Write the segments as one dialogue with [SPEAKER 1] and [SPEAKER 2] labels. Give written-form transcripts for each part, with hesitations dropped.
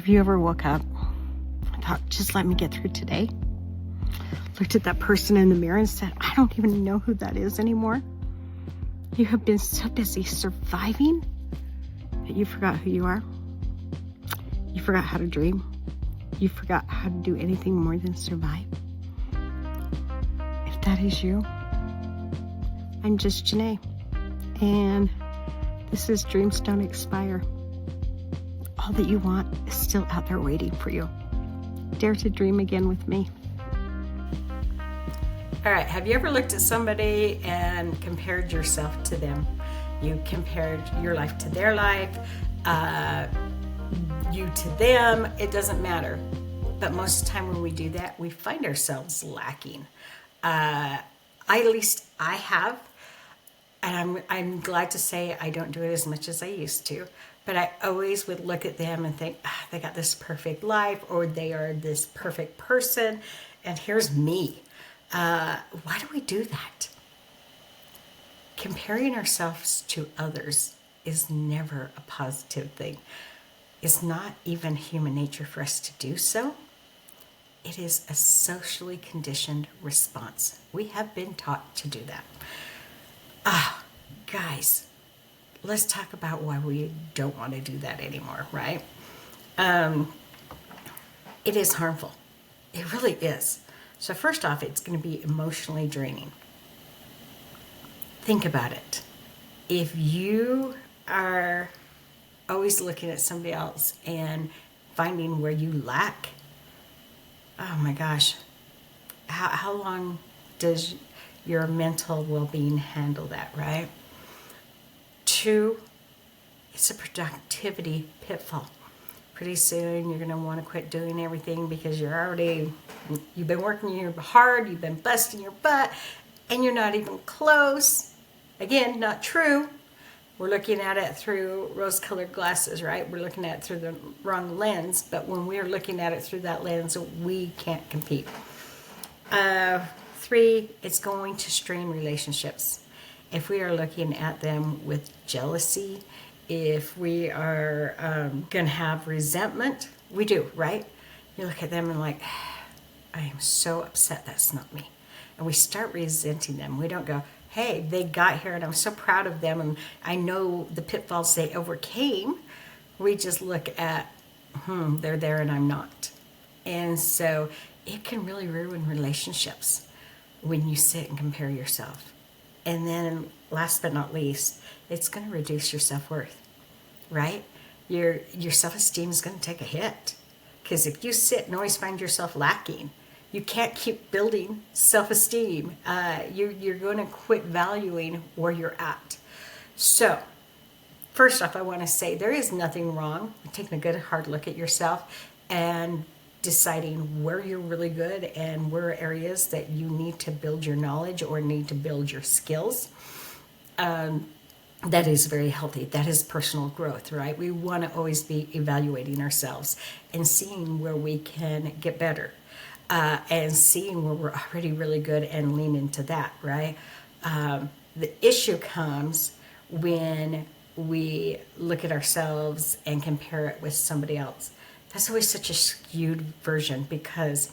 [SPEAKER 1] Have you ever woke up and thought, just let me get through today? Looked at that person in the mirror and said, I don't even know who that is anymore. You have been so busy surviving that you forgot who you are. You forgot how to dream. You forgot how to do anything more than survive. If that is you, I'm just Janae, and this is Dreams Don't Expire. All that you want is still out there waiting for you. Dare to dream again with me. All right, have you ever looked at somebody and compared yourself to them? You compared your life to their life, you to them, it doesn't matter. But most of the time when we do that, we find ourselves lacking. At least I have, and I'm glad to say I don't do it as much as I used to. But I always would look at them and think, they got this perfect life, or they are this perfect person, and here's me. Why do we do that? Comparing ourselves to others is never a positive thing. It's not even human nature for us to do so. It is a socially conditioned response. We have been taught to do that. Guys, let's talk about why we don't want to do that anymore, right? It is harmful. It really is. So first off, it's going to be emotionally draining. Think about it. If you are always looking at somebody else and finding where you lack, oh my gosh, how long does your mental well-being handle that, right? 2, it's a productivity pitfall. Pretty soon you're going to want to quit doing everything because you've been working hard, you've been busting your butt, and you're not even close. Again, not true. We're looking at it through rose-colored glasses, right? We're looking at it through the wrong lens, but when we're looking at it through that lens, we can't compete. 3, it's going to strain relationships. If we are looking at them with jealousy, if we are going to have resentment, we do, right? You look at them and like, I am so upset that's not me. And we start resenting them. We don't go, hey, they got here and I'm so proud of them and I know the pitfalls they overcame. We just look at, they're there and I'm not. And so it can really ruin relationships when you sit and compare yourself. And then last but not least, it's going to reduce your self-worth, right? Your self-esteem is going to take a hit. Because if you sit and always find yourself lacking, you can't keep building self-esteem. You're going to quit valuing where you're at. So, first off, I want to say there is nothing wrong with taking a good hard look at yourself and deciding where you're really good and where are areas that you need to build your knowledge or need to build your skills. That is very healthy. That is personal growth, right? We want to always be evaluating ourselves and seeing where we can get better, and seeing where we're already really good and lean into that, right? The issue comes when we look at ourselves and compare it with somebody else. That's always such a skewed version because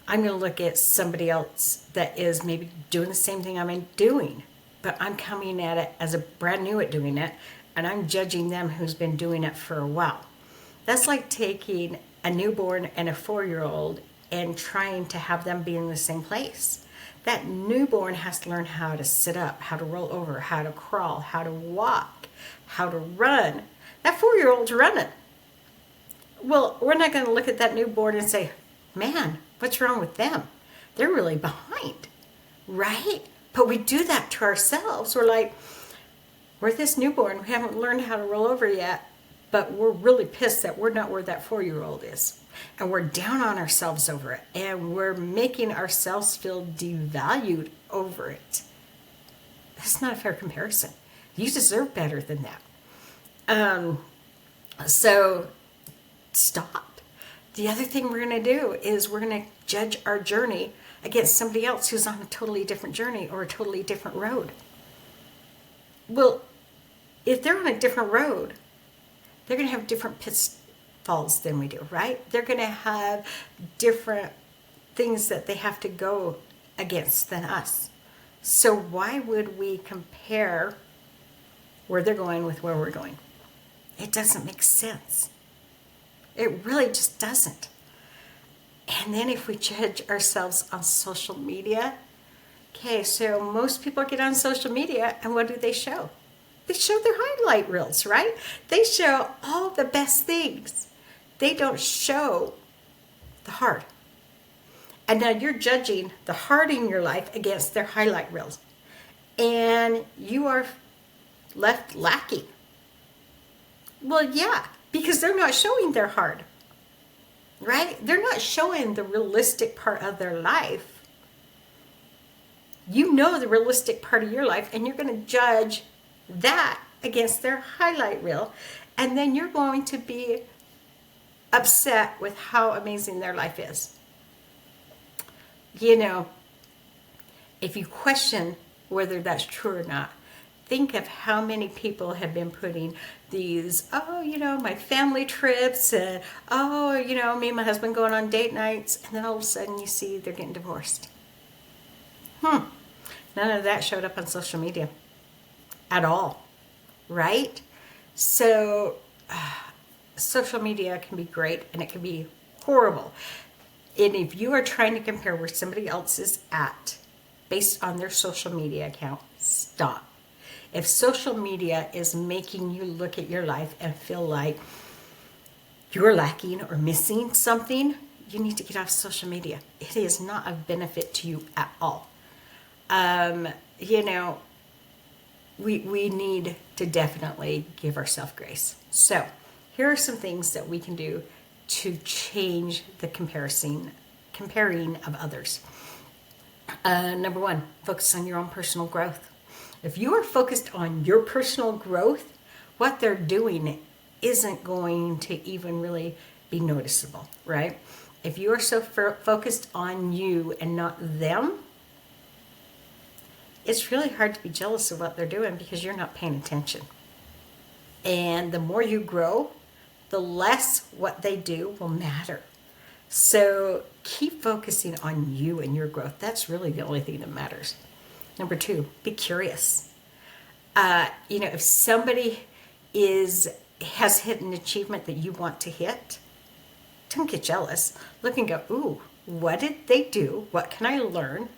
[SPEAKER 1] I'm going to look at somebody else that is maybe doing the same thing I'm doing, but I'm coming at it as a brand new at doing it, and I'm judging them who's been doing it for a while. That's like taking a newborn and a 4-year-old and trying to have them be in the same place. That newborn has to learn how to sit up, how to roll over, how to crawl, how to walk, how to run. That 4-year-old's running. Well, we're not going to look at that newborn and say, man, what's wrong with them? They're really behind, right? But we do that to ourselves. We're like, we're this newborn. We haven't learned how to roll over yet, but we're really pissed that we're not where that 4-year-old is. And we're down on ourselves over it. And we're making ourselves feel devalued over it. That's not a fair comparison. You deserve better than that. So stop. The other thing we're going to do is we're going to judge our journey against somebody else who's on a totally different journey or a totally different road. Well, if they're on a different road, they're going to have different pitfalls than we do, right? They're going to have different things that they have to go against than us. So why would we compare where they're going with where we're going? It doesn't make sense. It really just doesn't. And then if we judge ourselves on social media, okay, so most people get on social media and what do they show? They show their highlight reels, right? They show all the best things. They don't show the hard. And now you're judging the hard in your life against their highlight reels. And you are left lacking. Well, yeah, because they're not showing their hard, right? They're not showing the realistic part of their life. You know the realistic part of your life, and you're going to judge that against their highlight reel. And then you're going to be upset with how amazing their life is. You know, if you question whether that's true or not, think of how many people have been putting these, oh, you know, my family trips, and oh, you know, me and my husband going on date nights, and then all of a sudden you see they're getting divorced. None of that showed up on social media at all, right? So social media can be great and it can be horrible. And if you are trying to compare where somebody else is at based on their social media account, stop. If social media is making you look at your life and feel like you're lacking or missing something, you need to get off social media. It is not of benefit to you at all. You know, we need to definitely give ourselves grace. So here are some things that we can do to change the comparing of others. Number one, focus on your own personal growth. If you are focused on your personal growth, what they're doing isn't going to even really be noticeable, right? If you are so focused on you and not them, it's really hard to be jealous of what they're doing because you're not paying attention. And the more you grow, the less what they do will matter. So keep focusing on you and your growth. That's really the only thing that matters. Number two, be curious. You know, if somebody has hit an achievement that you want to hit, don't get jealous. Look and go, ooh, what did they do? What can I learn?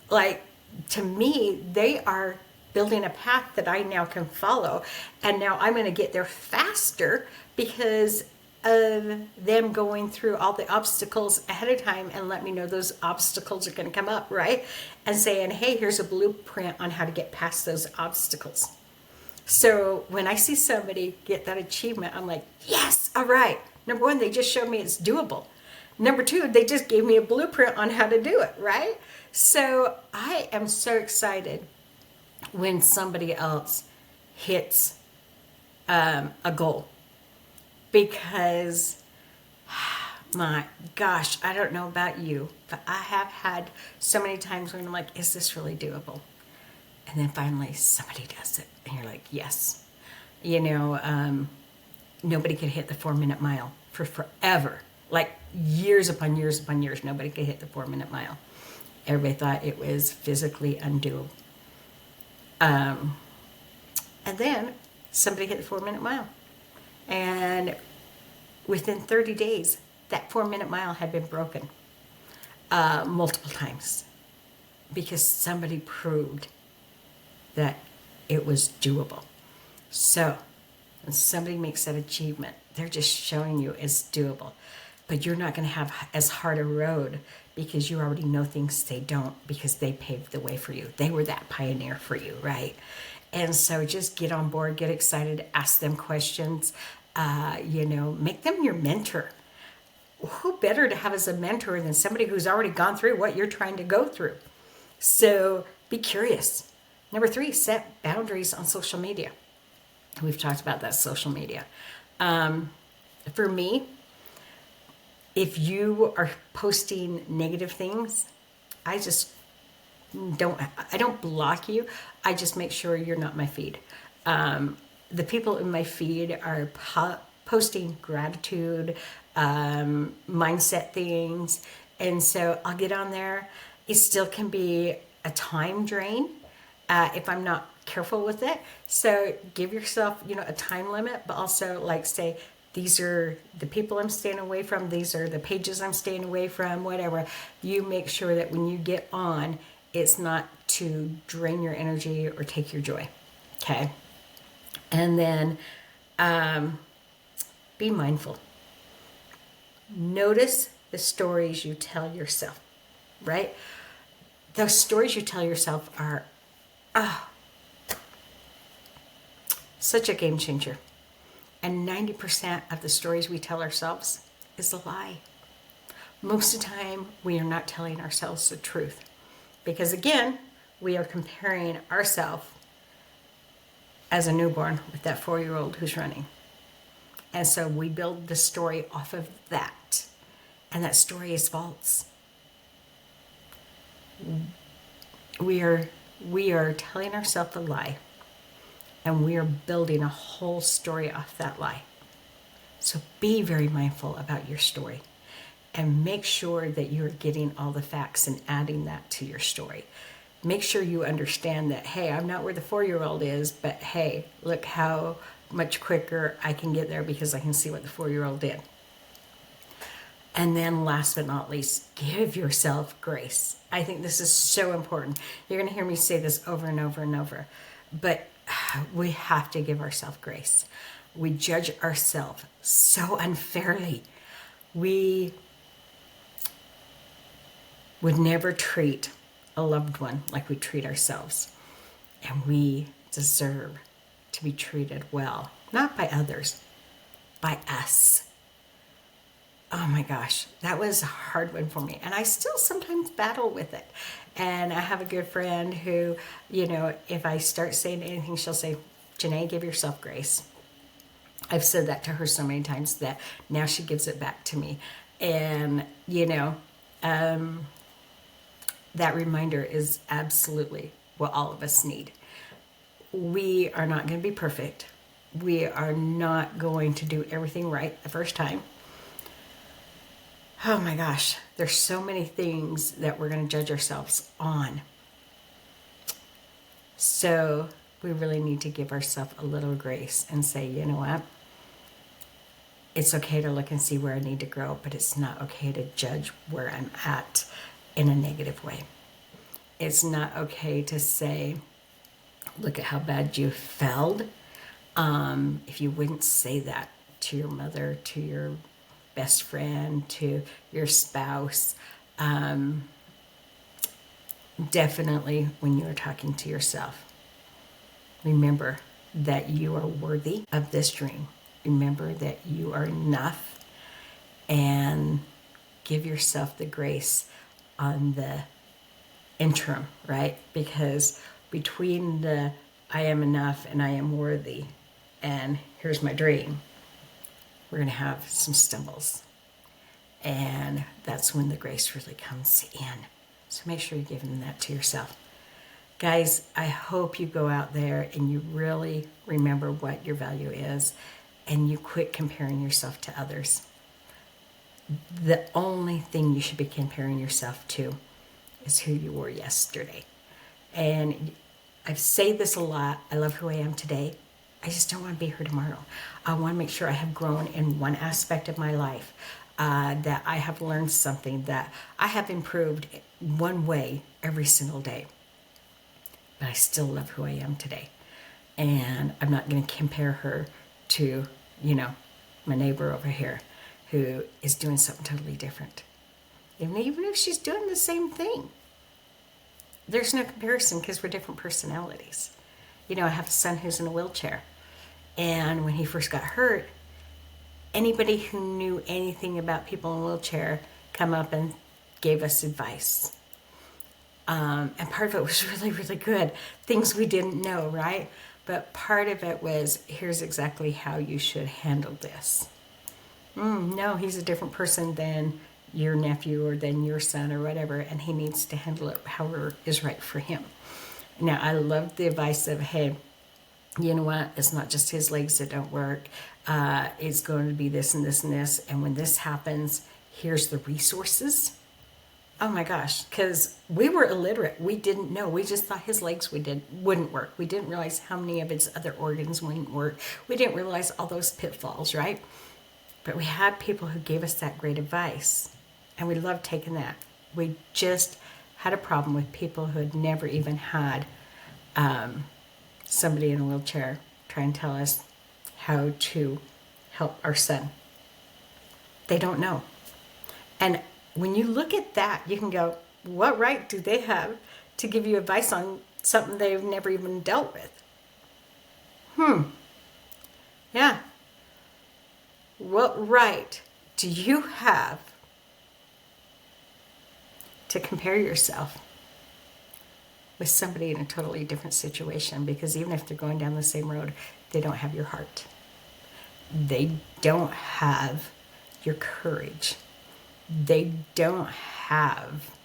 [SPEAKER 1] Like, to me, they are building a path that I now can follow. And now I'm going to get there faster because of them going through all the obstacles ahead of time and let me know those obstacles are going to come up, right? And saying, hey, here's a blueprint on how to get past those obstacles. So when I see somebody get that achievement, I'm like, yes, all right. Number one, they just showed me it's doable. Number two, they just gave me a blueprint on how to do it, right? So I am so excited when somebody else hits a goal. Because, my gosh, I don't know about you, but I have had so many times when I'm like, is this really doable? And then finally somebody does it. And you're like, yes. You know, nobody could hit the 4-minute mile for forever. Like years upon years upon years, nobody could hit the 4-minute mile. Everybody thought it was physically undoable. And then somebody hit the 4-minute mile. And within 30 days, that 4-minute mile had been broken multiple times because somebody proved that it was doable. So when somebody makes that achievement, they're just showing you it's doable. But you're not going to have as hard a road because you already know things they don't because they paved the way for you. They were that pioneer for you, right? And so just get on board, get excited, ask them questions, you know, make them your mentor. Who better to have as a mentor than somebody who's already gone through what you're trying to go through? So be curious. Number three, set boundaries on social media. We've talked about that social media. For me, if you are posting negative things, I don't block you. I just make sure you're not my feed. The people in my feed are posting gratitude, mindset things. And so I'll get on there. It still can be a time drain if I'm not careful with it. So give yourself, a time limit, but also like say, these are the people I'm staying away from. These are the pages I'm staying away from, whatever. You make sure that when you get on, it's not to drain your energy or take your joy. Okay. And then be mindful. Notice the stories you tell yourself, right? Those stories you tell yourself are such a game changer. And 90% of the stories we tell ourselves is a lie. Most of the time, we are not telling ourselves the truth. Because again, we are comparing ourselves as a newborn with that 4-year-old who's running. And so we build the story off of that. And that story is false. We are telling ourselves a lie. And we are building a whole story off that lie. So be very mindful about your story. And make sure that you're getting all the facts and adding that to your story. Make sure you understand that, hey, I'm not where the 4-year-old is, but hey, look how much quicker I can get there because I can see what the 4-year-old did. And then last but not least, give yourself grace. I think this is so important. You're going to hear me say this over and over and over. But we have to give ourselves grace. We judge ourselves so unfairly. We would never treat a loved one like we treat ourselves. And we deserve to be treated well, not by others, by us. Oh my gosh, that was a hard one for me. And I still sometimes battle with it. And I have a good friend who, if I start saying anything, she'll say, Janae, give yourself grace. I've said that to her so many times that now she gives it back to me. And, that reminder is absolutely what all of us need. We are not going to be perfect. We are not going to do everything right the first time. Oh my gosh, there's so many things that we're going to judge ourselves on. So we really need to give ourselves a little grace and say, you know what? It's okay to look and see where I need to grow, but it's not okay to judge where I'm at in a negative way. It's not okay to say, look at how bad you failed. If you wouldn't say that to your mother, to your best friend, to your spouse, definitely when you are talking to yourself, remember that you are worthy of this dream. Remember that you are enough, and give yourself the grace on the interim, right? Because between the I am enough and I am worthy and here's my dream, we're going to have some stumbles. And that's when the grace really comes in. So make sure you're giving that to yourself. Guys, I hope you go out there and you really remember what your value is and you quit comparing yourself to others. The only thing you should be comparing yourself to is who you were yesterday. And I've said this a lot. I love who I am today. I just don't want to be here tomorrow. I want to make sure I have grown in one aspect of my life, that I have learned something, that I have improved one way every single day. But I still love who I am today. And I'm not going to compare her to, my neighbor over here who is doing something totally different. Even if she's doing the same thing. There's no comparison because we're different personalities. I have a son who's in a wheelchair. And when he first got hurt, anybody who knew anything about people in a wheelchair come up and gave us advice. And part of it was really, really good. Things we didn't know, right? But part of it was, here's exactly how you should handle this. No, he's a different person than your nephew or than your son or whatever, and he needs to handle it however is right for him. Now, I love the advice of, hey, you know what, it's not just his legs that don't work. It's going to be this and this and this. And when this happens, here's the resources. Oh my gosh, because we were illiterate. We didn't know. We just thought his legs wouldn't work. We didn't realize how many of his other organs wouldn't work. We didn't realize all those pitfalls, right? But we had people who gave us that great advice, and we loved taking that. We just had a problem with people who had never even had somebody in a wheelchair try and tell us how to help our son. They don't know. And when you look at that, you can go, what right do they have to give you advice on something they've never even dealt with? Yeah. What right do you have to compare yourself with somebody in a totally different situation? Because even if they're going down the same road, they don't have your heart. They don't have your courage. They don't have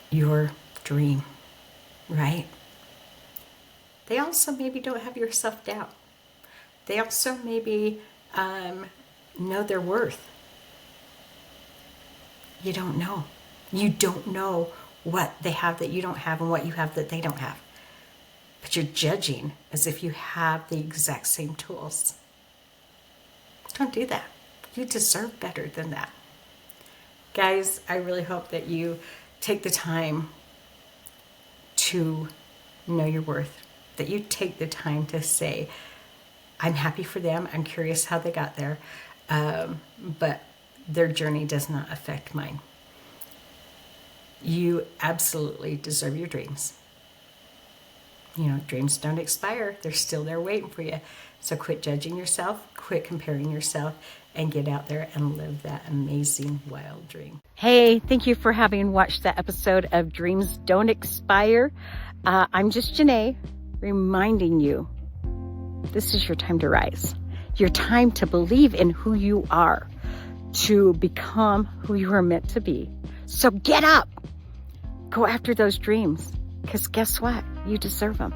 [SPEAKER 1] your dream, right? They also maybe don't have your self-doubt. They also maybe know their worth. You don't know. You don't know what they have that you don't have and what you have that they don't have. But you're judging as if you have the exact same tools. Don't do that. You deserve better than that. Guys, I really hope that you take the time to know your worth, that you take the time to say, I'm happy for them, I'm curious how they got there, but their journey does not affect mine. You absolutely deserve your dreams. You know, dreams don't expire. They're still there waiting for you. So quit judging yourself, quit comparing yourself, and get out there and live that amazing wild dream. Hey, thank you for having watched that episode of Dreams Don't Expire. I'm just Janae, reminding you, this is your time to rise. Your time to believe in who you are, to become who you are meant to be. So get up, go after those dreams, because guess what? You deserve them.